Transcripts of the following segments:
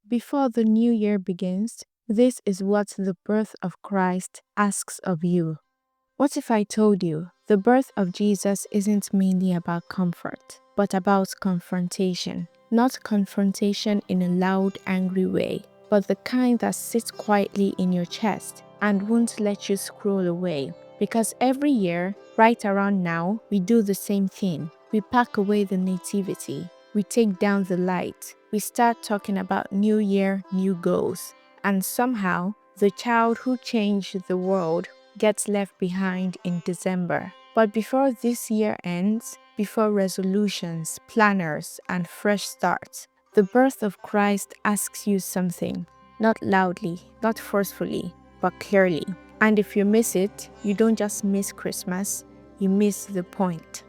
Before the new year begins, this is what the birth of Christ asks of you. What if I told you the birth of Jesus isn't mainly about comfort, but about confrontation? Not confrontation in a loud, angry way, but the kind that sits quietly in your chest and won't let you scroll away. Because every year, right around now, we do the same thing. We pack away the nativity. We take down the light. We start talking about New Year, new goals. And somehow, the child who changed the world gets left behind in December. But before this year ends, before resolutions, planners, and fresh starts, the birth of Christ asks you something, not loudly, not forcefully, but clearly. And if you miss it, you don't just miss Christmas, you miss the point.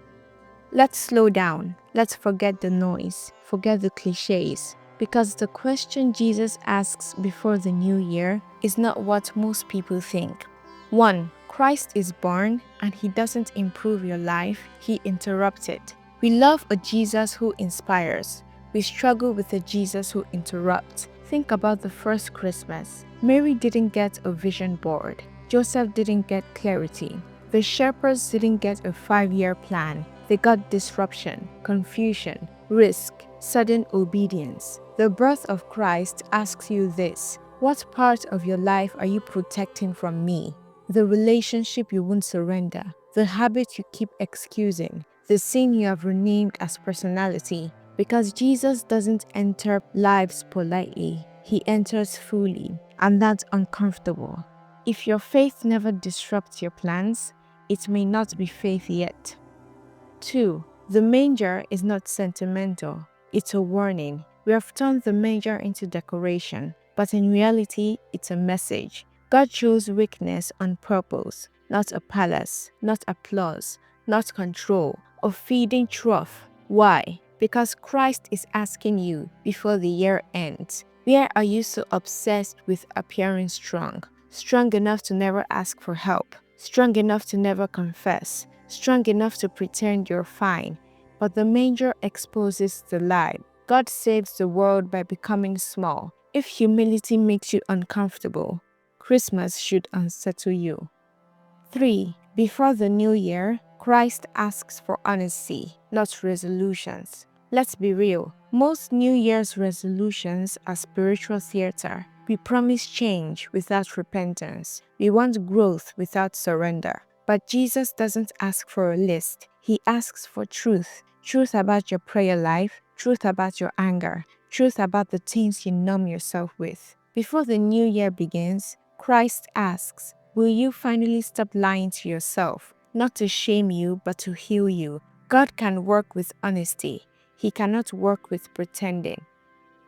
Let's slow down. Let's forget the noise, forget the cliches, because the question Jesus asks before the new year is not what most people think. 1. Christ is born and he doesn't improve your life, he interrupts it. We love a Jesus who inspires. We struggle with a Jesus who interrupts. Think about the first Christmas. Mary didn't get a vision board. Joseph didn't get clarity. The shepherds didn't get a 5-year plan. They got disruption, confusion, risk, sudden obedience. The birth of Christ asks you this: what part of your life are you protecting from me? The relationship you won't surrender, the habit you keep excusing, the sin you have renamed as personality. Because Jesus doesn't enter lives politely, he enters fully, and that's uncomfortable. If your faith never disrupts your plans, it may not be faith yet. 2. The manger is not sentimental, it's a warning. We have turned the manger into decoration, but in reality, it's a message. God chose weakness on purpose, not a palace, not applause, not control, a feeding trough. Why? Because Christ is asking you before the year ends, where are you so obsessed with appearing strong? Strong enough to never ask for help, strong enough to never confess, strong enough to pretend you're fine. But the manger exposes the lie. God saves the world by becoming small. If humility makes you uncomfortable, Christmas should unsettle you. 3. Before the new year, Christ asks for honesty, not resolutions. Let's be real. Most New Year's resolutions are spiritual theater. We promise change without repentance. We want growth without surrender. But Jesus doesn't ask for a list. He asks for truth. Truth about your prayer life, truth about your anger, truth about the things you numb yourself with. Before the new year begins, Christ asks, will you finally stop lying to yourself? Not to shame you, but to heal you. God can work with honesty. He cannot work with pretending.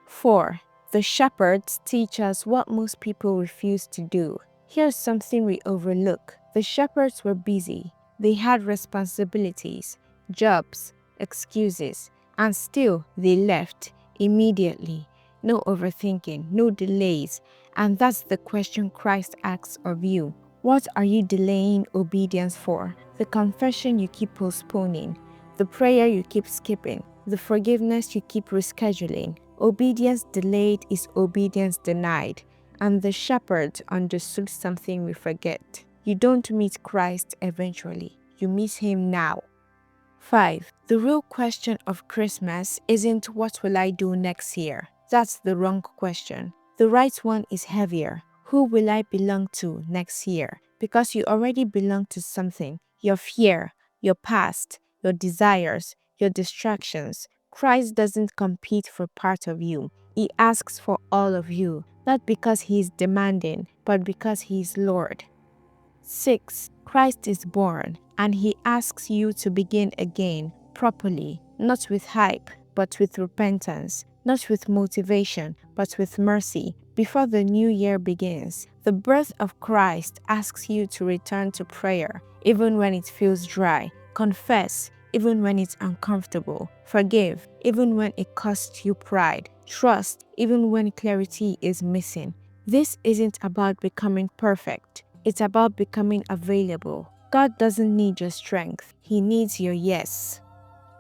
4. The shepherds teach us what most people refuse to do. Here's something we overlook. The shepherds were busy. They had responsibilities, jobs, excuses, and still they left immediately. No overthinking, no delays. And that's the question Christ asks of you. What are you delaying obedience for? The confession you keep postponing, the prayer you keep skipping, the forgiveness you keep rescheduling. Obedience delayed is obedience denied. And the shepherd understood something we forget. You don't meet Christ eventually. You meet him now. 5. The real question of Christmas isn't what will I do next year? That's the wrong question. The right one is heavier. Who will I belong to next year? Because you already belong to something. Your fear, your past, your desires, your distractions. Christ doesn't compete for part of you. He asks for all of you. Not because he is demanding, but because he is Lord. 6. Christ is born, and he asks you to begin again, properly, not with hype, but with repentance, not with motivation, but with mercy. Before the new year begins, the birth of Christ asks you to return to prayer, even when it feels dry. Confess, even when it's uncomfortable. Forgive, even when it costs you pride. Trust, even when clarity is missing. This isn't about becoming perfect. It's about becoming available. God doesn't need your strength. He needs your yes.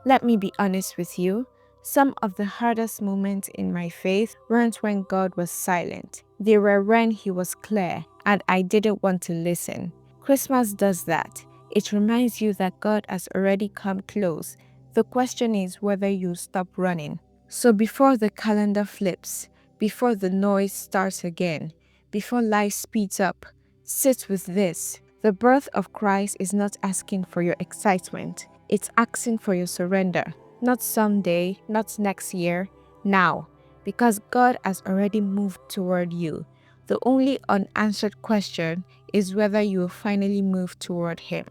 Let me be honest with you. Some of the hardest moments in my faith weren't when God was silent. They were when He was clear and I didn't want to listen. Christmas does that. It reminds you that God has already come close. The question is whether you stop running. So before the calendar flips, before the noise starts again, before life speeds up, sit with this. The birth of Christ is not asking for your excitement. It's asking for your surrender. Not someday, not next year, now. Because God has already moved toward you. The only unanswered question is whether you will finally move toward Him.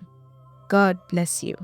God bless you.